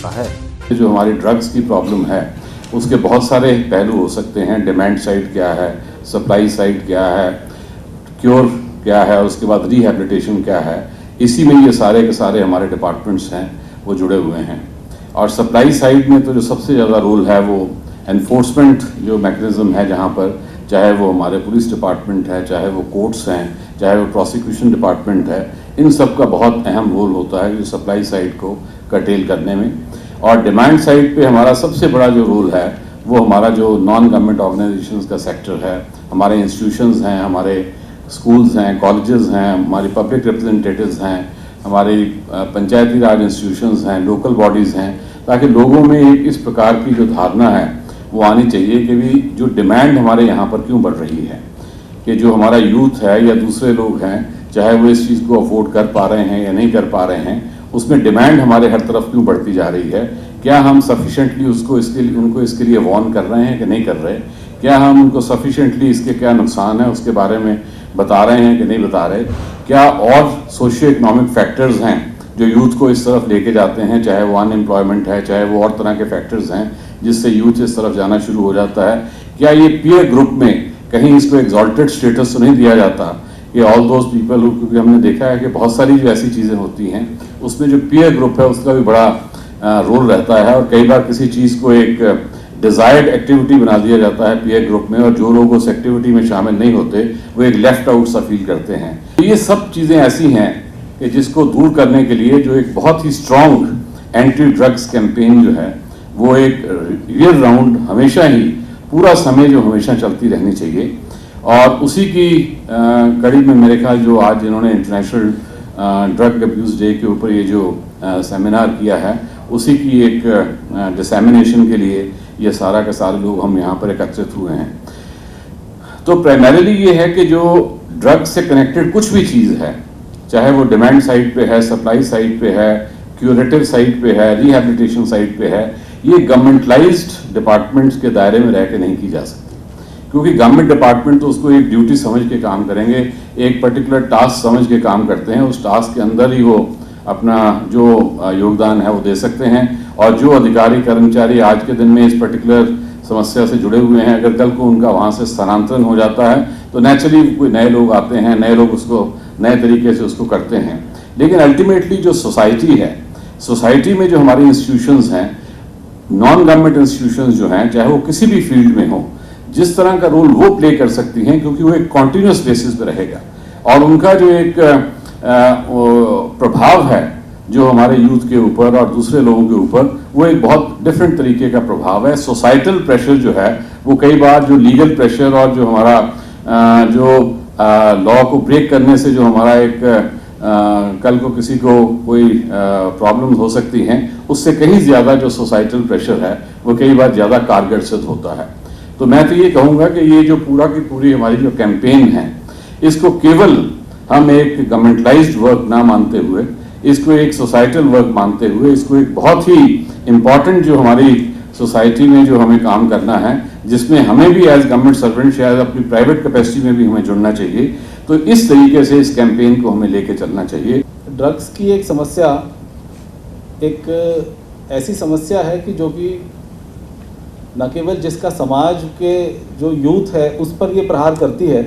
है। जो हमारी ड्रग्स की प्रॉब्लम है उसके बहुत सारे पहलू हो सकते हैं। डिमांड साइड क्या है, सप्लाई साइड क्या है, क्योर क्या है, उसके बाद रिहैबिलिटेशन क्या है। इसी में ये सारे के सारे हमारे डिपार्टमेंट्स हैं वो जुड़े हुए हैं। और सप्लाई साइड में तो जो सबसे ज़्यादा रोल है वो एनफोर्समेंट जो मैकेनिज़्म है, जहाँ पर चाहे वो हमारे पुलिस डिपार्टमेंट है, चाहे वो कोर्ट्स हैं, चाहे वो प्रोसिक्यूशन डिपार्टमेंट है, इन सब का बहुत अहम रोल होता है जो सप्लाई साइड को कर्टेल करने में। और डिमांड साइड पे हमारा सबसे बड़ा जो रोल है वो हमारा जो नॉन गवर्नमेंट ऑर्गेनाइजेशंस का सेक्टर है, हमारे इंस्टीट्यूशंस हैं, हमारे स्कूल्स हैं, कॉलेजेस हैं, हमारी पब्लिक रिप्रेजेंटेटिव्स हैं, हमारी पंचायती राज इंस्टीट्यूशंस हैं, लोकल बॉडीज़ हैं, ताकि लोगों में एक इस प्रकार की जो धारणा है वो आनी चाहिए कि भी जो डिमांड हमारे यहाँ पर क्यों बढ़ रही है, कि जो हमारा यूथ है या दूसरे लोग हैं, चाहे वो इस चीज़ को अफोर्ड कर पा रहे हैं या नहीं कर पा रहे हैं, उसमें डिमांड हमारे हर तरफ क्यों बढ़ती जा रही है। क्या हम सफिशेंटली उनको इसके लिए वार्न कर रहे हैं कि नहीं कर रहे, क्या हम उनको सफिशेंटली इसके क्या नुकसान है उसके बारे में बता रहे हैं कि नहीं बता रहे, क्या और सोशियो इकोनॉमिक फैक्टर्स हैं जो यूथ को इस तरफ लेके जाते हैं, चाहे वो अनएम्प्लॉयमेंट है, चाहे वो और तरह के फैक्टर्स हैं जिससे यूथ इस तरफ जाना शुरू हो जाता है। क्या ये पीयर ग्रुप में कहीं इसको एग्जॉल्टेड स्टेटस तो नहीं दिया जाता कि ऑल दोज पीपल, क्योंकि हमने देखा है कि बहुत सारी जो ऐसी चीज़ें होती हैं उसमें जो पीयर ग्रुप है उसका भी बड़ा रोल रहता है, और कई बार किसी चीज़ को एक डिज़ायर्ड एक्टिविटी बना दिया जाता है पीयर ग्रुप में, और जो लोग उस एक्टिविटी में शामिल नहीं होते वो एक लेफ्ट आउट सा फील करते हैं। तो ये सब चीज़ें ऐसी हैं कि जिसको दूर करने के लिए जो एक बहुत ही स्ट्रॉन्ग एंटी ड्रग्स कैंपेन जो है वो एक ईयर राउंड हमेशा ही पूरा समय जो हमेशा चलती रहनी चाहिए। और उसी की कड़ी में मेरे ख्याल जो आज इन्होंने इंटरनेशनल ड्रग अब्यूज़ डे के ऊपर ये जो सेमिनार किया है उसी की एक डिसेमिनेशन के लिए ये सारा के सारे लोग हम यहाँ पर एकत्रित हुए हैं। तो प्राइमरीली ये है कि जो ड्रग्स से कनेक्टेड कुछ भी चीज़ है, चाहे वो डिमांड साइड पे है, सप्लाई साइड पे है, क्यूरेटिव साइड पे है, रिहैबिलिटेशन साइड पे है, ये गवर्नमेंटलाइज्ड डिपार्टमेंट्स के दायरे में रह के नहीं की जा सकती, क्योंकि गवर्नमेंट डिपार्टमेंट तो उसको एक ड्यूटी समझ के काम करेंगे, एक पर्टिकुलर टास्क समझ के काम करते हैं, उस टास्क के अंदर ही वो अपना जो योगदान है वो दे सकते हैं। और जो अधिकारी कर्मचारी आज के दिन में इस पर्टिकुलर समस्या से जुड़े हुए हैं, अगर कल को उनका वहाँ से स्थानांतरण हो जाता है तो नेचुरली कोई नए लोग आते हैं, नए लोग उसको नए तरीके से उसको करते हैं। लेकिन अल्टीमेटली जो सोसाइटी है, सोसाइटी में जो हमारी इंस्टीट्यूशंस हैं, नॉन गवर्नमेंट इंस्टीट्यूशंस जो हैं, चाहे वो किसी भी फील्ड में हो, जिस तरह का रोल वो प्ले कर सकती हैं, क्योंकि वो एक कॉन्टिन्यूस बेसिस पे रहेगा और उनका जो एक प्रभाव है जो हमारे यूथ के ऊपर और दूसरे लोगों के ऊपर, वो एक बहुत डिफरेंट तरीके का प्रभाव है। सोसाइटल प्रेशर जो है वो कई बार जो लीगल प्रेशर और जो हमारा जो लॉ को ब्रेक करने से जो हमारा एक कल को किसी को कोई प्रॉब्लम हो सकती हैं, उससे कहीं ज़्यादा जो सोसाइटल प्रेशर है वो कई बार ज़्यादा कारगर सिद्ध होता है। तो मैं तो ये कहूँगा कि ये जो पूरा की पूरी हमारी जो कैंपेन है, इसको केवल हम एक गवर्नमेंटलाइज्ड वर्क ना मानते हुए, इसको एक सोसाइटल वर्क मानते हुए, इसको एक बहुत ही इम्पॉर्टेंट जो हमारी सोसाइटी में जो हमें काम करना है, जिसमें हमें भी एज गवर्नमेंट सर्वेंट शायद अपनी प्राइवेट कैपेसिटी में भी हमें जुड़ना चाहिए, तो इस तरीके से इस कैंपेन को हमें लेके चलना चाहिए। ड्रग्स की एक समस्या एक ऐसी समस्या है कि जो कि न केवल जिसका समाज के जो यूथ है उस पर ये प्रहार करती है,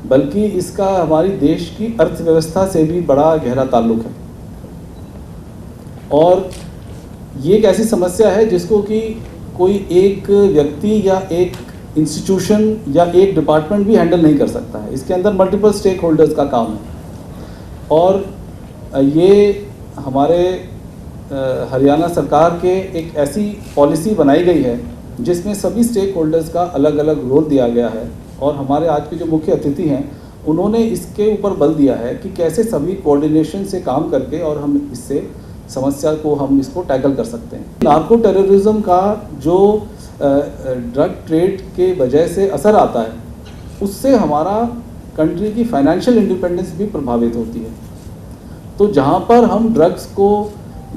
बल्कि इसका हमारी देश की अर्थव्यवस्था से भी बड़ा गहरा ताल्लुक है। और ये एक ऐसी समस्या है जिसको कि कोई एक व्यक्ति या एक इंस्टीट्यूशन या एक डिपार्टमेंट भी हैंडल नहीं कर सकता है। इसके अंदर मल्टीपल स्टेक होल्डर्स का काम है। और ये हमारे हरियाणा सरकार के एक ऐसी पॉलिसी बनाई गई है जिसमें सभी स्टेक होल्डर्स का अलग अलग रोल दिया गया है। और हमारे आज के जो मुख्य अतिथि हैं उन्होंने इसके ऊपर बल दिया है कि कैसे सभी कोऑर्डिनेशन से काम करके और हम इससे समस्या को हम इसको टैकल कर सकते हैं। नार्को टेररिज्म का जो ड्रग ट्रेड के वजह से असर आता है, उससे हमारा कंट्री की फाइनेंशियल इंडिपेंडेंस भी प्रभावित होती है। तो जहाँ पर हम ड्रग्स को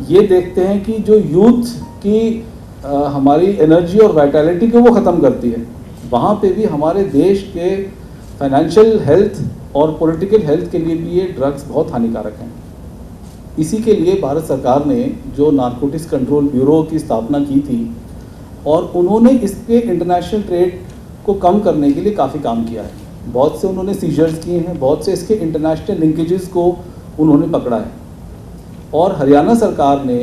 ये देखते हैं कि जो यूथ की हमारी एनर्जी और वाइटैलिटी को वो ख़त्म करती है, वहाँ पे भी हमारे देश के फाइनेंशियल हेल्थ और पॉलिटिकल हेल्थ के लिए भी ये ड्रग्स बहुत हानिकारक हैं। इसी के लिए भारत सरकार ने जो नारकोटिक्स कंट्रोल ब्यूरो की स्थापना की थी और उन्होंने इसके इंटरनेशनल ट्रेड को कम करने के लिए काफ़ी काम किया है। बहुत से उन्होंने सीजर्स किए हैं, बहुत से इसके इंटरनेशनल लिंकेजेस को उन्होंने पकड़ा है। और हरियाणा सरकार ने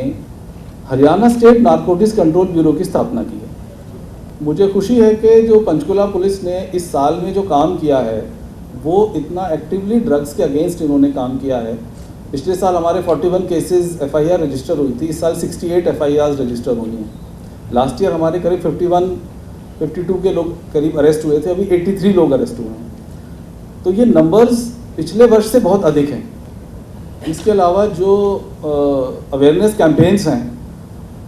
Haryana state narcotics control bureau की स्थापना की है। मुझे खुशी है कि जो पंचकुला पुलिस ने इस साल में जो काम किया है वो इतना एक्टिवली ड्रग्स के अगेंस्ट इन्होंने काम किया है। पिछले साल हमारे 41 केसेस FIR रजिस्टर हुई थी, इस साल 68 FIRs रजिस्टर हुई हैं। लास्ट ईयर हमारे करीब 52 के लोग करीब अरेस्ट हुए थे, अभी 83 लोग अरेस्ट हुए हैं। तो ये नंबर्स पिछले वर्ष से बहुत अधिक हैं। इसके अलावा जो अवेयरनेस कैंपेन्स हैं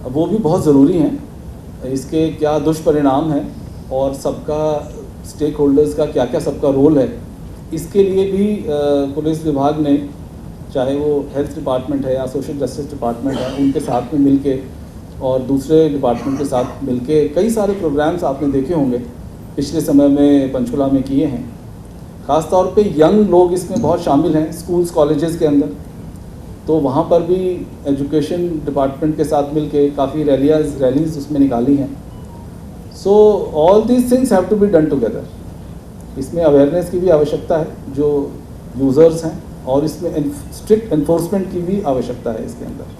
वो भी बहुत ज़रूरी हैं। इसके क्या दुष्परिणाम हैं और सबका स्टेक होल्डर्स का क्या क्या सबका रोल है, इसके लिए भी पुलिस विभाग ने, चाहे वो हेल्थ डिपार्टमेंट है या सोशल जस्टिस डिपार्टमेंट है, उनके साथ में मिलके और दूसरे डिपार्टमेंट के साथ मिलके कई सारे प्रोग्राम्स आपने देखे होंगे पिछले समय में पंचकुला में किए हैं। ख़ास तौर पे यंग लोग इसमें बहुत शामिल हैं स्कूल्स कॉलेजेस के अंदर, तो वहाँ पर भी एजुकेशन डिपार्टमेंट के साथ मिलके काफ़ी रैलीज उसमें निकाली हैं। So all these things have to be done together. इसमें अवेयरनेस की भी आवश्यकता है जो यूज़र्स हैं, और इसमें स्ट्रिक्ट एनफोर्समेंट की भी आवश्यकता है इसके अंदर।